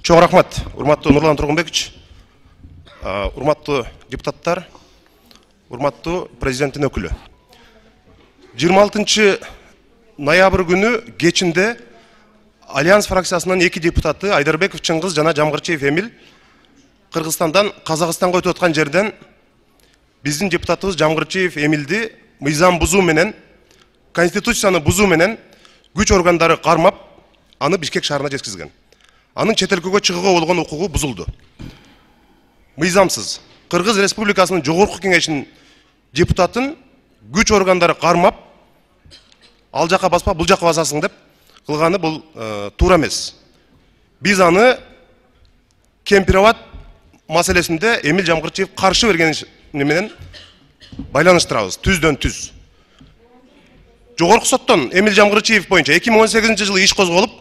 Чоң рахмат, урматтуу Нурлан Тургунбекович, урматтуу депутаттар, урматтуу президенттин өкүлү. 26 ноябрь күнү кечинде Альянс фракциясынын 2 депутаты Айдарбеков Чыңгыз жана Жамгырчиев Эмил Кыргызстандан Казакстанга өтүп аткан жерден биздин депутатыбыз Жамгырчиев Эмилди мыйзам бузуу менен, конституцияны бузуу менен күч органдары кармап, аны Бишкек шаарына жеткизген. Анын чет өлкөгө чыгууга болгон укугу бузулду. Мыйзамсыз Кыргыз Республикасынын Жогорку Кеңешинин депутатын күч органдары кармап, ал жака баспа, бул жака басасың деп кылганы бул туура эмес. Биз аны Кемпироват маселесинде Эмил Жамгырчиев каршы берген менен байланыштырабыз, түздөн түз. Жогорку соттон Эмил Жамгырчиев боюнча 2018 жылы иш козголуп,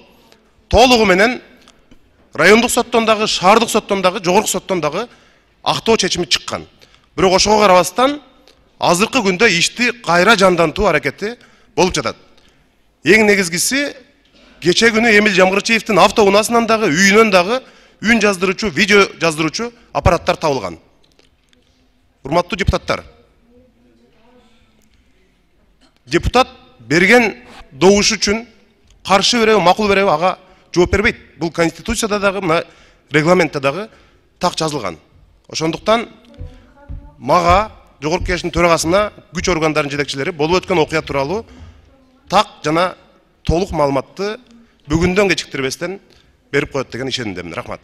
толугу менен райондук соттон дагы, шаардык соттон дагы, жогорку соттон дагы актоо чечими чыккан. Бирок ошого карабастан азыркы күндө ишти кайра жандантуу аракети болуп жатат. Эң негизгиси, кече күнү Эмил Жамгырчиевдин автоунаасынан дагы, үйүнөн дагы үн жаздыруучу, видео жаздыруучу аппараттар табылган. Урматтуу депутаттар, депутат берген добуш үчүн каршы береби, макул береби, ага жооп бербейт. Бул конституцияда дагы, мына регламентте дагы так жазылган. Ошондуктан мага, Жогорку Кеңештин төрагасына, күч органдарынын жетекчилери болуп өткөн окуя тууралуу так жана толук маалыматты бүгүндөн кечиктирбестен берип коет деген ишенимдемин. Рахмат.